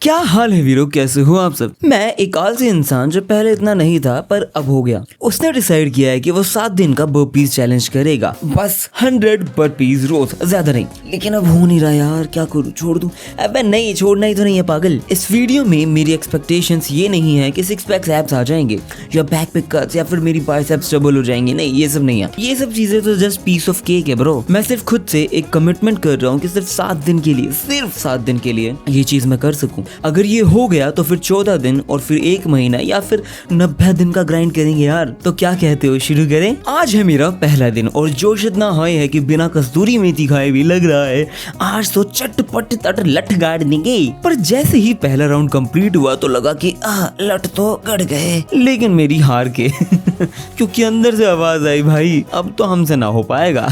क्या हाल है वीरो, कैसे हो आप सब। मैं एक आलसी इंसान जो पहले इतना नहीं था पर अब हो गया। उसने डिसाइड किया है कि वो 7 दिन का बर्पीज चैलेंज करेगा, बस 100 बर्पीज रोज, ज्यादा नहीं। लेकिन अब हो नहीं रहा यार, क्या करूं, छोड़ दूं? अबे नहीं, छोड़ना ही तो नहीं है पागल। इस वीडियो में मेरी एक्सपेक्टेशंस ये नहीं है कि 6 पैक्स एब्स आ जाएंगे या बैक पे कट्स या फिर मेरी बाइसेप्स डबल हो जाएंगे, नहीं ये सब नहीं है। ये सब चीजें तो जस्ट पीस ऑफ केक है ब्रो। मैं सिर्फ खुद से एक कमिटमेंट कर रहा हूँ कि सिर्फ 7 दिन के लिए, सिर्फ 7 दिन के लिए ये चीज मैं कर सकूं। अगर ये हो गया तो फिर 14 दिन और फिर 1 महीना या फिर 90 दिन का ग्राइंड करेंगे यार। तो क्या कहते हो, शुरू करें? आज है मेरा पहला दिन और जोश इतना हाई है कि बिना कस्तूरी मेथी खाए भी लग रहा है आज तो चटपट तट लठ गाड़ देंगे। पर जैसे ही पहला राउंड कंप्लीट हुआ तो लगा कि लठ तो गड़ गए, लेकिन मेरी हार के क्योंकि अंदर से आवाज आई, भाई अब तो हमसे ना हो पाएगा।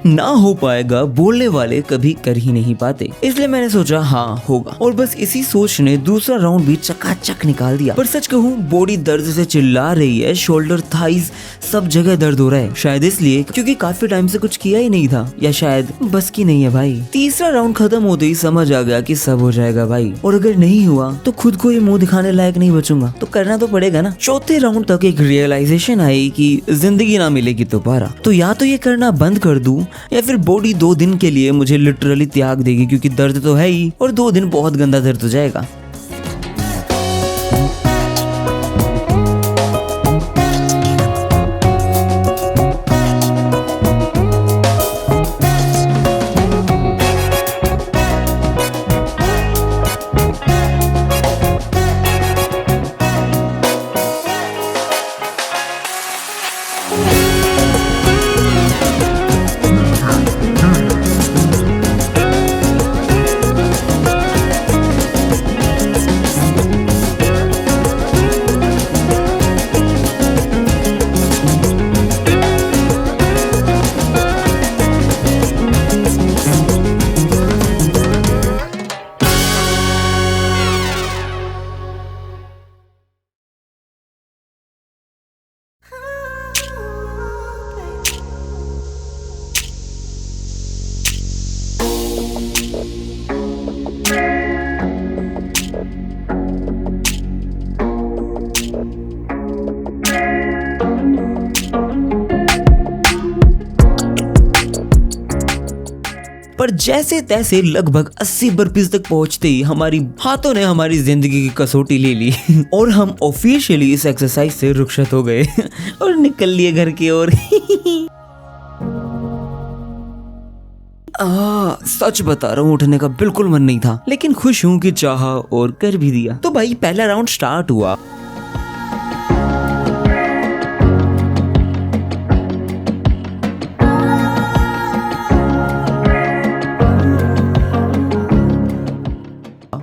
ना हो पाएगा बोलने वाले कभी कर ही नहीं पाते, इसलिए मैंने सोचा हाँ होगा, और बस इसी सोच ने दूसरा राउंड भी चकाचक निकाल दिया। पर सच कहूँ बॉडी दर्द से चिल्ला रही है, शोल्डर थाइज सब जगह दर्द हो रहा है। शायद इसलिए क्योंकि काफी टाइम से कुछ किया ही नहीं था, या शायद बस की नहीं है भाई। तीसरा राउंड खत्म होते ही समझ आ गया कि सब हो जाएगा भाई, और अगर नहीं हुआ तो खुद को ये मुंह दिखाने लायक नहीं बचूंगा, तो करना तो पड़ेगा ना। चौथे राउंड तक एक रियलाइजेशन आई कि जिंदगी ना मिलेगी दोबारा, तो या तो ये करना बंद कर दूं या फिर बॉडी 2 दिन के लिए मुझे लिटरली त्याग देगी, क्योंकि दर्द तो है ही और 2 दिन बहुत गंदा दर्द हो जाएगा। पर जैसे तैसे लगभग 80 बर्पीज तक पहुंचते ही हमारी हाथों ने हमारी जिंदगी की कसौटी ले ली और हम ऑफिशियली इस एक्सरसाइज से रुखसत हो गए और निकल लिए घर की ओर। सच बता रहा हूँ, उठने का बिल्कुल मन नहीं था, लेकिन खुश हूँ कि चाहा और कर भी दिया। तो भाई पहला राउंड स्टार्ट हुआ।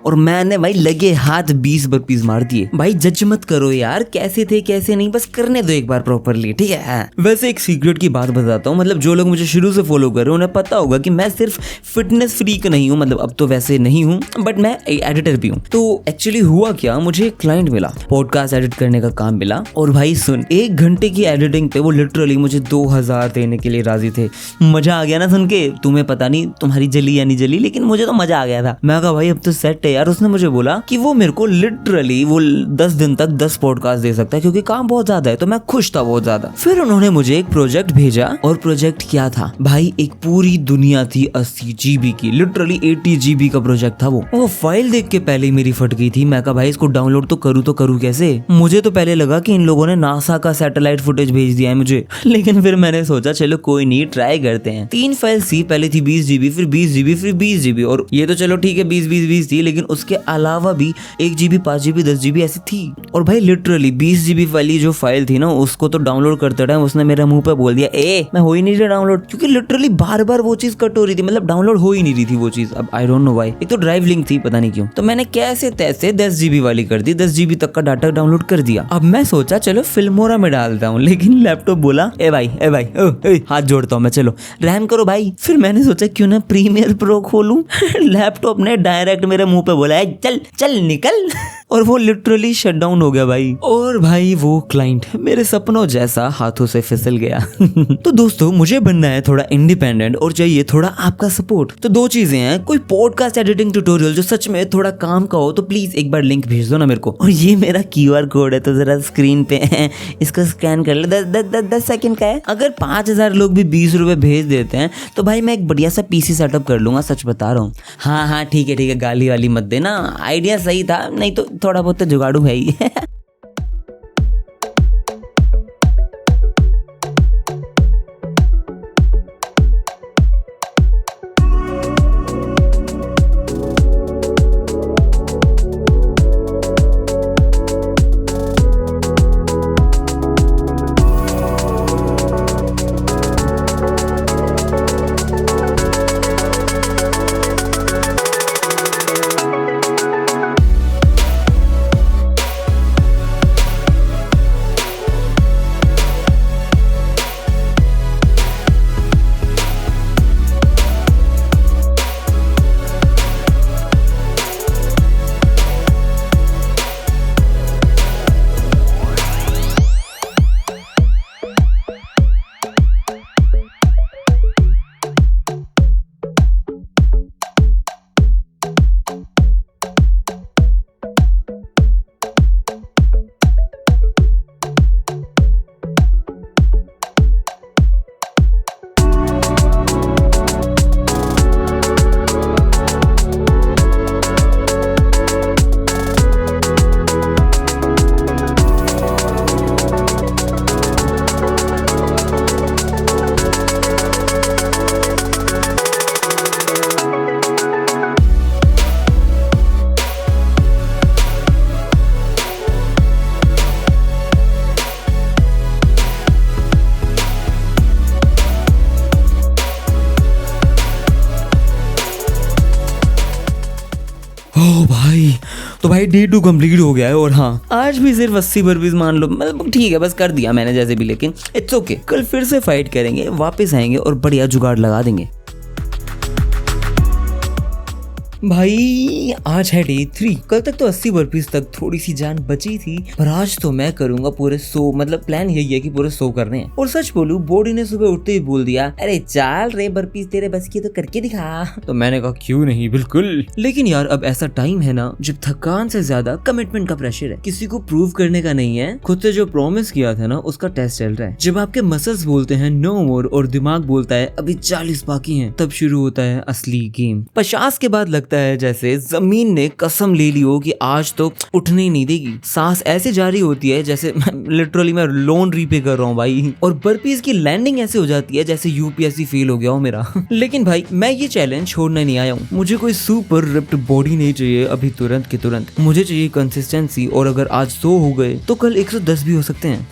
और मैंने भाई लगे हाथ 20 बर्पीज मार दिए। भाई जज मत करो यार, कैसे थे कैसे नहीं, बस करने दो एक बार प्रॉपरली, ठीक है। वैसे एक सीक्रेट की बात बताता हूँ, मतलब जो लोग मुझे शुरू से फॉलो कर रहे हैं उन्हें पता होगा कि मैं सिर्फ फिटनेस फ्रीक नहीं हूँ, मतलब अब तो वैसे नहीं हूँ, बट मैं एडिटर भी हूँ। तो एक्चुअली हुआ क्या, मुझे एक क्लाइंट मिला, पॉडकास्ट एडिट करने का काम मिला, और भाई सुन, 1 घंटे की एडिटिंग पे वो लिटरली मुझे 2000 देने के लिए राजी थे। मजा आ गया ना सुन के। तुम्हें पता नहीं तुम्हारी जली या नहीं जली, लेकिन मुझे तो मजा आ गया था। मैं कहा भाई अब तो सेट है यार। उसने मुझे बोला कि वो मेरे को लिटरली वो 10 दिन तक 10 पॉडकास्ट दे सकता है, क्योंकि काम बहुत ज्यादा है। तो मैं खुश था बहुत ज्यादा। फिर उन्होंने मुझे एक प्रोजेक्ट भेजा, और प्रोजेक्ट क्या था भाई, एक पूरी दुनिया थी 80 GB की, लिटरली 80 GB का प्रोजेक्ट था वो फाइल देख के पहले ही मेरी फट गई थी। मैं कहा भाई इसको डाउनलोड तो करूँ कैसे। मुझे तो पहले लगा कि इन लोगों ने नासा का सैटेलाइट फुटेज भेज दिया है मुझे, लेकिन फिर मैंने सोचा चलो कोई नहीं, ट्राई करते हैं। 3 फाइल थी, पहले थी 20 GB, फिर 20 GB, फिर 20 GB, और ये तो चलो ठीक है 20 थी, लेकिन उसके अलावा भी 1 GB, 5 GB, 10 GB ऐसी थी। और भाई लिटरली 20 GB वाली जो फाइल थी ना, उसको तो डाउनलोड करते टाइम उसने मेरे मुंह पे बोल दिया मैं हो ही नहीं रहा डाउनलोड, क्योंकि लिटरली बार बार वो चीज कट हो रही थी, मतलब डाउनलोड हो ही नहीं रही थी वो चीज। अब आई डोंट नो व्हाई, एक तो ड्राइव लिंक थी पता नहीं क्यों। तो मैंने कैसे तैसे 10 GB वाली कर दी, 10 GB तक का डाटा डाउनलोड कर दिया। अब मैं सोचा चलो फिल्मोरा में डालता हूँ, लेकिन लैपटॉप बोला ए भाई हाथ जोड़ता हूँ मैं, चलो रैम करो भाई। फिर मैंने सोचा क्यों ना प्रीमियर प्रो खोलूं। लैपटॉप ने डायरेक्ट मेरे मुंह पे बोला बोला है चल चल निकल और वो लिटरली शट डाउन हो गया भाई। और भाई वो क्लाइंट मेरे सपनों जैसा हाथों से फिसल गया। तो दोस्तों मुझे बनना है थोड़ा इंडिपेंडेंट और चाहिए थोड़ा आपका सपोर्ट। तो दो चीजें हैं, कोई पॉडकास्ट एडिटिंग ट्यूटोरियल जो सच में थोड़ा काम का हो तो प्लीज एक बार लिंक भेज दो ना मेरे को। और ये मेरा QR कोड है तो जरा स्क्रीन पे इसको स्कैन कर ले, 10 सेकंड का है। अगर 5000 लोग भी 20 रुपए भेज देते हैं तो भाई मैं एक बढ़िया सा PC सेटअप कर लूंगा, सच बता रहा हूँ। हाँ ठीक है, गाली वाली मत देना, आइडिया सही था, नहीं तो थोड़ा बहुत तो जुगाड़ू है ही। ओ भाई, तो भाई Day 2 कंप्लीट हो गया है। और हाँ, आज भी सिर्फ 80 बर्पीज मान लो, मतलब ठीक है, बस कर दिया मैंने जैसे भी, लेकिन इट्स ओके। कल फिर से फाइट करेंगे, वापस आएंगे और बढ़िया जुगाड़ लगा देंगे। भाई आज है Day 3। कल तक तो 80 बर्पीज तक थोड़ी सी जान बची थी, पर आज तो मैं करूंगा पूरे 100। मतलब प्लान यही है कि पूरे 100 करने हैं। और सच बोलूं, बॉडी ने सुबह उठते ही बोल दिया, अरे चाल रे बर्पीज, तेरे बस की तो करके दिखा। तो मैंने कहा क्यों नहीं, बिल्कुल। लेकिन यार अब ऐसा टाइम है ना जब थकान से ज्यादा कमिटमेंट का प्रेशर है। किसी को प्रूव करने का नहीं है, खुद से जो प्रॉमिस किया था ना उसका टेस्ट चल रहा है। जब आपके मसल्स बोलते हैं नो मोर और दिमाग बोलता है अभी 40 बाकी हैं, तब शुरू होता है असली गेम। 50 के बाद लगता है जैसे जमीन ने कसम ले ली हो कि आज तो उठने ही नहीं देगी। सांस ऐसे जारी होती है जैसे लिटरली मैं लोन रीपे कर रहा हूँ भाई। और बर्पीज की लैंडिंग ऐसे हो जाती है जैसे UPSC फेल हो गया हो मेरा। लेकिन भाई मैं ये चैलेंज छोड़ने नहीं आया हूँ। मुझे कोई सुपर रिप्ड बॉडी नहीं चाहिए अभी तुरंत के तुरंत, मुझे चाहिए कंसिस्टेंसी। और अगर आज 100 हो गए तो कल 110 भी हो सकते हैं।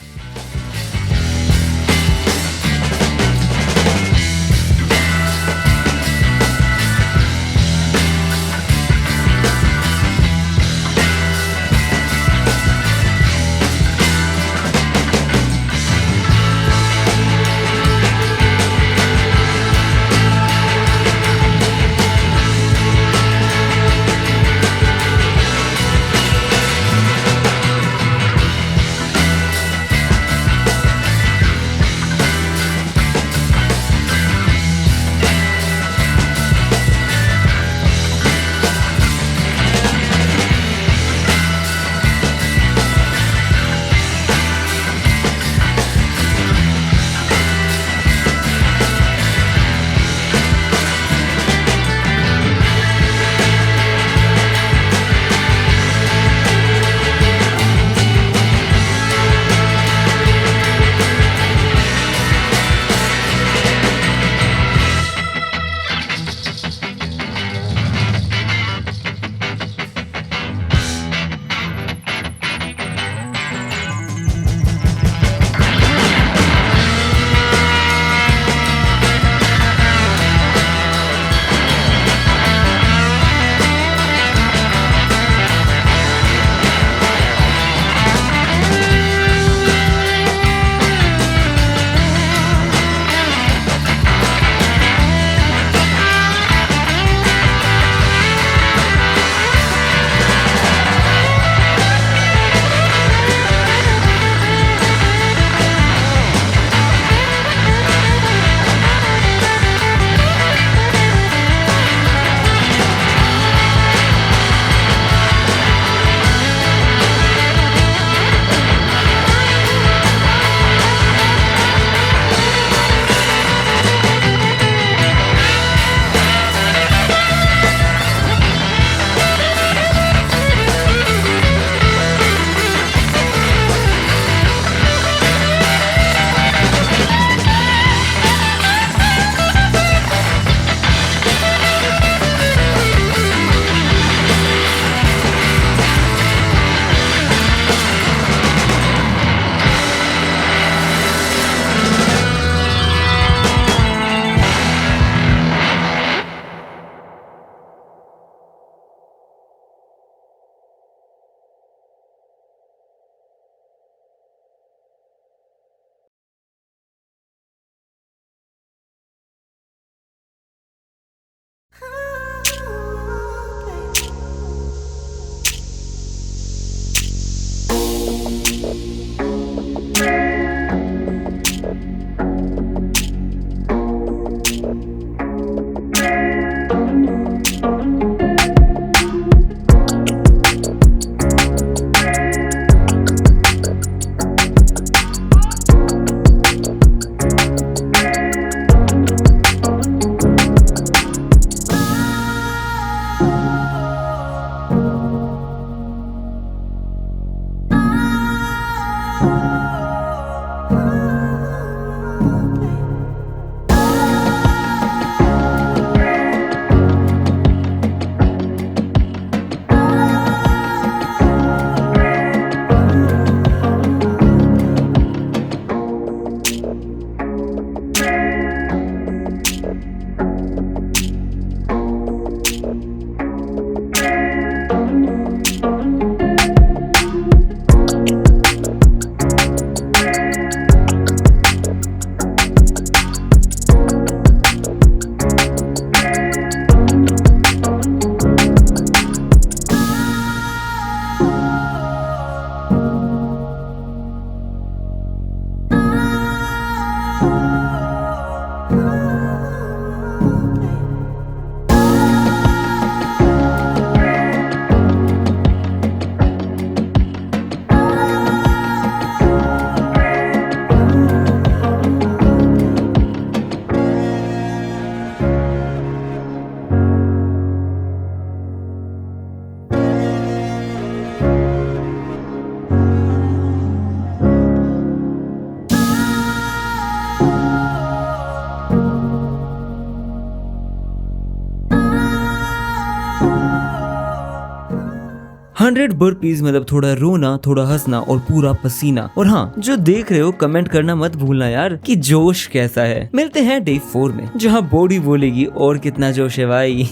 100 बर्पीज मतलब थोड़ा रोना, थोड़ा हंसना और पूरा पसीना। और हाँ, जो देख रहे हो कमेंट करना मत भूलना यार कि जोश कैसा है। मिलते हैं डे 4 में जहाँ बॉडी बोलेगी और कितना जोश है भाई।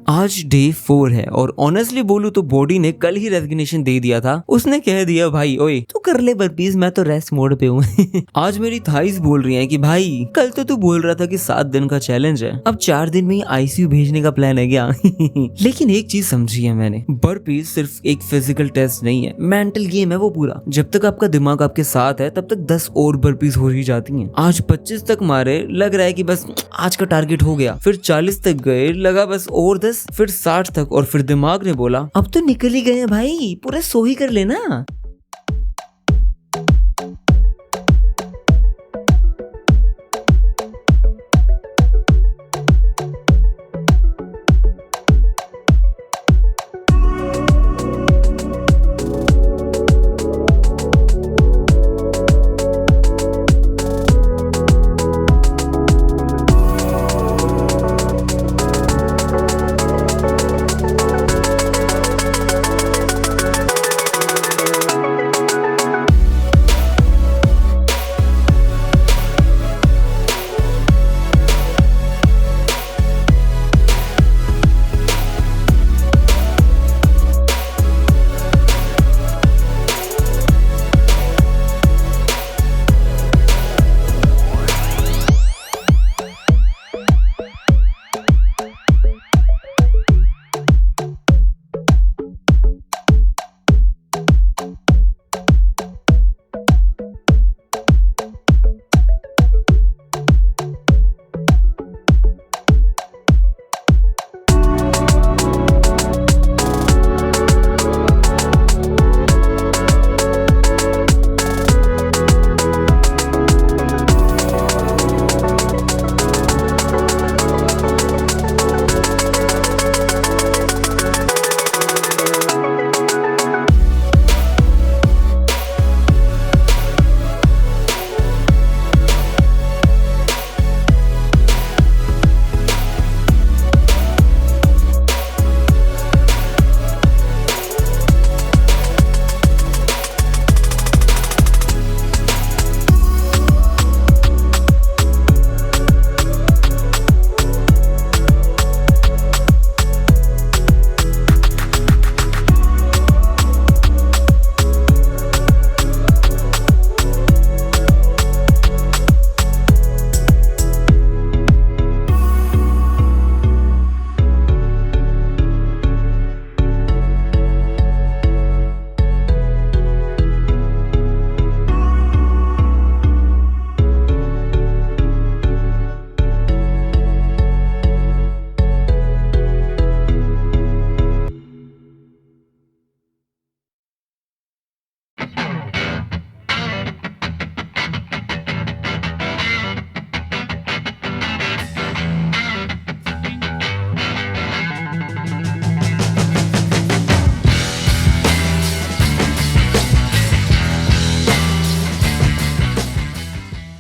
आज डे 4 है और ऑनेस्टली बोलूं तो बॉडी ने कल ही रेजिग्नेशन दे दिया था। उसने कह दिया भाई ओए तू कर ले बर्पीज, मैं तो रेस्ट मोड पे हूँ। आज मेरी थाइस बोल रही हैं कि भाई कल तो तू बोल रहा था कि 7 दिन का चैलेंज है, अब 4 दिन में ही आईसीयू भेजने का प्लान है क्या? लेकिन एक चीज समझी है मैंने, बर्पीज सिर्फ एक फिजिकल टेस्ट नहीं है, मेंटल गेम है वो पूरा। जब तक आपका दिमाग आपके साथ है तब तक 10 और बर्पीज हो ही जाती हैं। आज 25 तक मारे, लग रहा है कि बस आज का टारगेट हो गया, फिर 40 तक गए, लगा बस और 10, फिर 60 तक, और फिर दिमाग ने बोला अब तो निकल ही गए हैं भाई, पूरा सो ही कर लेना।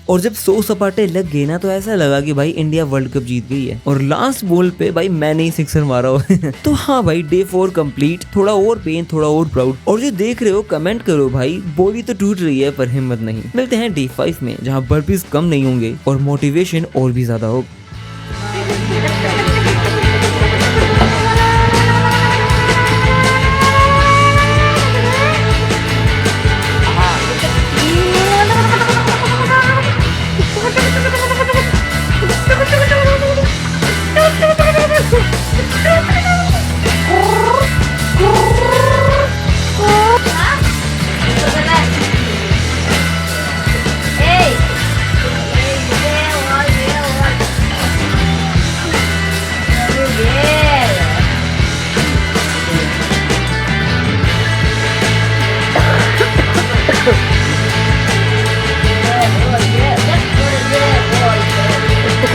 और जब 100 सपाटे लग गए ना तो ऐसा लगा कि भाई इंडिया वर्ल्ड कप जीत गई है। और लास्ट बॉल पे भाई मैंने ही सिक्सर मारा हो। तो हाँ भाई, डे 4 कंप्लीट, थोड़ा और पेन, थोड़ा और प्राउड। और जो देख रहे हो कमेंट करो भाई, बॉडी तो टूट रही है पर हिम्मत नहीं। मिलते हैं डे 5 में जहाँ बर्पीज कम नहीं होंगे और मोटिवेशन और भी ज्यादा होगा।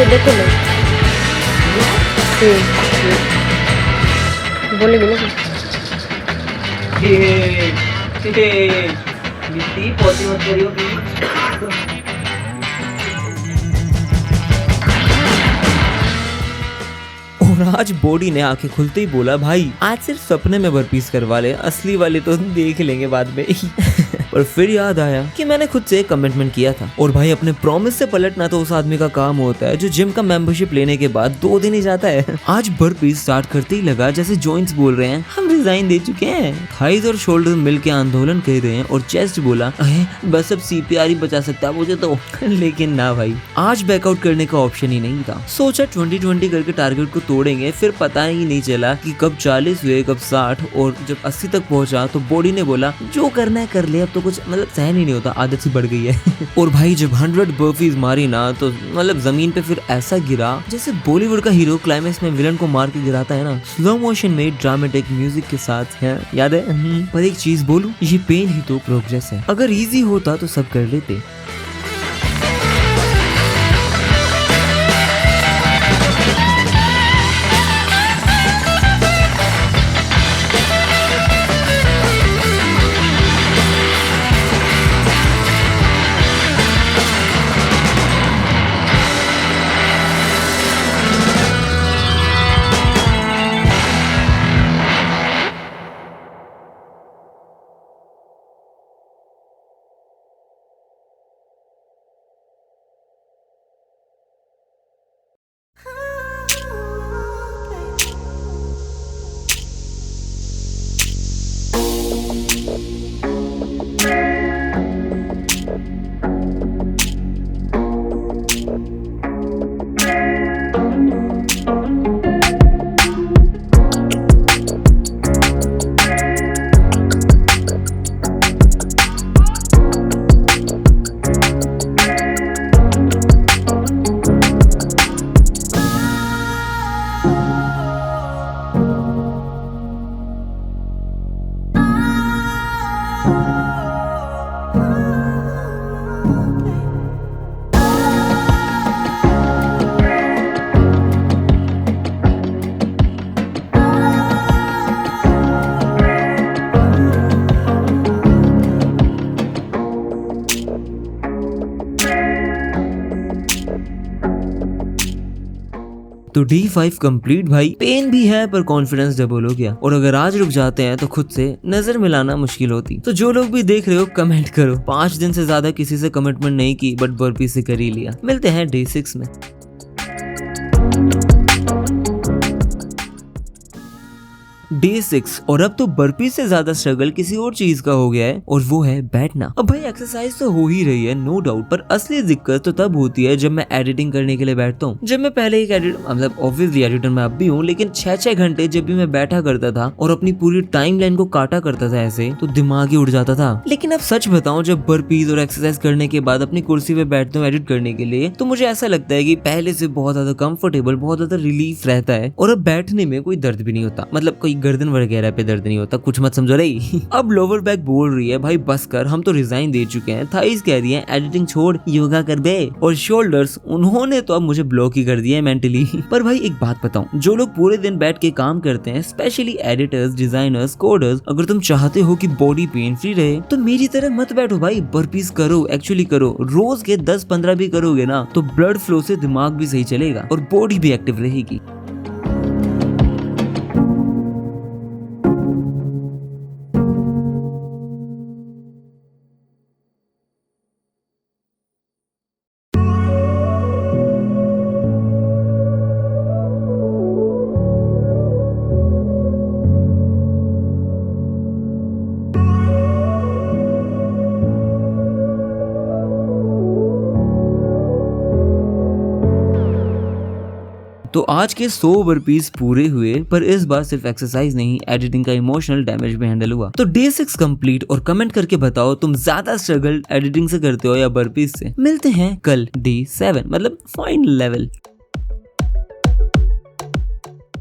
देखो ना, बोलेगी ना मिट्टी पौधी मत करियो और आज बॉडी ने आंखें खुलते ही बोला, भाई आज सिर्फ सपने में बर्पीज करवा ले, असली वाले तो देख लेंगे बाद में। और फिर याद आया कि मैंने खुद से एक कमिटमेंट किया था, और भाई अपने प्रॉमिस से पलटना तो उस आदमी का काम होता है जो जिम का मेंबरशिप लेने के बाद 2 दिन ही जाता है। आज बर्पीज स्टार्ट करते ही लगा जैसे जॉइंट्स बोल रहे हैं हम रिजाइन दे चुके हैं, थाइज और शोल्डर मिलके आंदोलन कर रहे हैं, और चेस्ट बोला बस अब CPR ही बचा सकता है मुझे तो। लेकिन ना भाई, आज बैकआउट करने का ऑप्शन ही नहीं था। सोचा 20-20 करके टारगेट को तोड़ेंगे, फिर पता ही नहीं चला कि कब 40 हुए कब 60, और जब 80 तक पहुंचा तो बॉडी ने बोला जो करना है कर ले, अब तो कुछ मतलब सहन ही नहीं होता, आदत सी बढ़ गई है। और भाई जब 100 बर्फीज मारी ना तो मतलब जमीन पे फिर ऐसा गिरा जैसे बॉलीवुड का हीरो क्लाइमेक्स में विलन को मार के गिराता है ना, स्लो मोशन में ड्रामेटिक म्यूजिक के साथ है, याद है। पर एक चीज बोलूं, ये पेन ही तो प्रोग्रेस है, अगर इजी होता तो सब कर लेते। तो D5 कंप्लीट भाई, पेन भी है पर कॉन्फिडेंस डबल हो गया, और अगर आज रुक जाते हैं तो खुद से नजर मिलाना मुश्किल होती। तो जो लोग भी देख रहे हो कमेंट करो, 5 दिन से ज्यादा किसी से कमिटमेंट नहीं की बट बर्पी से कर ही लिया। मिलते हैं Day 6 में। Day 6, और अब तो बर्पी से ज्यादा स्ट्रगल किसी और चीज का हो गया है, और वो है बैठना। अब भाई एक्सरसाइज तो हो ही रही है नो डाउट, पर असली दिक्कत तो तब होती है जब मैं एडिटिंग करने के लिए बैठता हूँ। जब मैं पहले एक मतलब ऑब्वियसली एडिटर मैं अब भी हूँ, लेकिन 6-6 घंटे जब भी मैं बैठा करता था और अपनी पूरी टाइम लाइन को काटा करता था ऐसे, तो दिमाग ही उड़ जाता था। लेकिन अब सच बताऊं, जब बर्पीज और एक्सरसाइज करने के बाद अपनी कुर्सी पे बैठता हूँ एडिट करने के लिए, तो मुझे ऐसा लगता है कि पहले से बहुत ज्यादा कंफर्टेबल, बहुत ज्यादा रिलीफ रहता है, और अब बैठने में कोई दर्द भी नहीं होता, मतलब कोई गर्दन वगैरह पे दर्द नहीं होता, कुछ मत समझो रही। अब लोअर बैक बोल रही है भाई बस कर, हम तो रिजाइन दे चुके हैं। थाइस कह रही है एडिटिंग छोड़ योगा कर बे, और शोल्डर्स उन्होंने तो अब मुझे ब्लॉक ही कर दिया है मेंटली। पर भाई एक बात बताऊं, जो लोग पूरे दिन बैठ के काम करते हैं, स्पेशली एडिटर्स, डिजाइनर्स, कोडर्स, अगर तुम चाहते हो कि बॉडी पेन फ्री रहे तो मेरी तरह मत बैठो भाई, बर्पीज करो, एक्चुअली करो। रोज के 10-15 भी करोगे ना तो ब्लड फ्लो से दिमाग भी सही चलेगा और बॉडी भी एक्टिव रहेगी। तो आज के 100 बर्पीज पूरे हुए, पर इस बार सिर्फ एक्सरसाइज नहीं, एडिटिंग का इमोशनल डैमेज भी हैंडल हुआ। तो Day 6 कंप्लीट, और कमेंट करके बताओ तुम ज्यादा स्ट्रगल एडिटिंग से करते हो या बर्पीज से। मिलते हैं कल Day 7, मतलब फाइनल लेवल।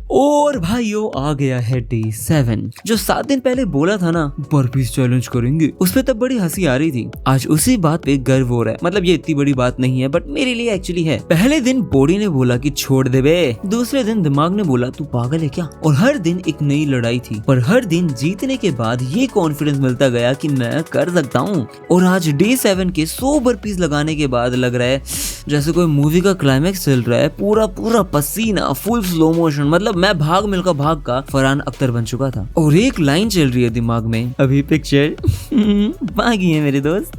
और भाइयों आ गया है डे 7 जो 7 दिन पहले बोला था ना बर्पीज चैलेंज करेंगे, उस पे तब बड़ी हंसी आ रही थी। आज उसी बात पे गर्व हो रहा है। मतलब ये इतनी बड़ी बात नहीं है बट मेरे लिए एक्चुअली है। पहले दिन बॉडी ने बोला कि छोड़ दे बे, दूसरे दिन दिमाग ने बोला तू पागल है क्या, और हर दिन एक नई लड़ाई थी। पर हर दिन जीतने के बाद ये कॉन्फिडेंस मिलता गया कि मैं कर सकता हूँ। और आज डे 7 के 100 बर्पीज लगाने के बाद लग रहा है जैसे कोई मूवी का क्लाइमेक्स चल रहा है। पूरा पूरा पसीना, फुल स्लो मोशन, मतलब मैं भाग मिल्खा भाग का फरहान अख्तर बन चुका था। और एक लाइन चल रही है दिमाग में, अभी पिक्चर भागी है मेरे दोस्त।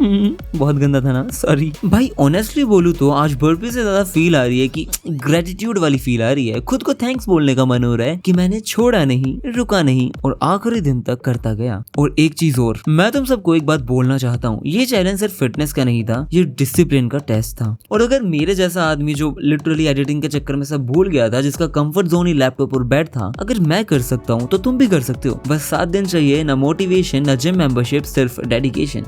बहुत गंदा था ना, सॉरी भाई। ऑनेस्टली बोलूं तो आज बर्पी से ज्यादा फील आ रही है कि ग्रेटिट्यूड वाली फील आ रही है। खुद को थैंक्स बोलने का मन हो रहा है कि मैंने छोड़ा नहीं, रुका नहीं और आखिरी दिन तक करता गया। और एक चीज और, मैं तुम सबको एक बात बोलना चाहता हूँ, ये चैलेंज सिर्फ फिटनेस का नहीं था, ये डिसिप्लिन का टेस्ट था। और अगर मेरे जैसा आदमी जो लिटरली एडिटिंग के चक्कर में सब भूल गया था, जिसका कंफर्ट जोन ही लैपटॉप और बेड था, अगर मैं कर सकता हूँ तो तुम भी कर सकते हो। बस 7 दिन चाहिए, ना मोटिवेशन, ना जिम मेंबरशिप, सिर्फ डेडिकेशन।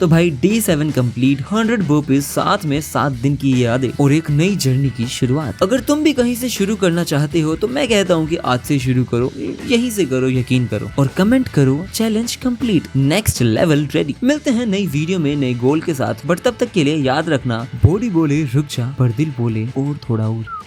तो भाई डे 7 कंप्लीट, 100 बर्पीज, साथ में 7 दिन की यादें और एक नई जर्नी की शुरुआत। अगर तुम भी कहीं से शुरू करना चाहते हो तो मैं कहता हूँ कि आज से शुरू करो, यहीं से करो, यकीन करो और कमेंट करो challenge complete, next level ready. मिलते हैं नई वीडियो में नए गोल के साथ, बट तब तक के लिए याद रखना, बॉडी बोले रुक जा पर दिल बोले और थोड़ा और।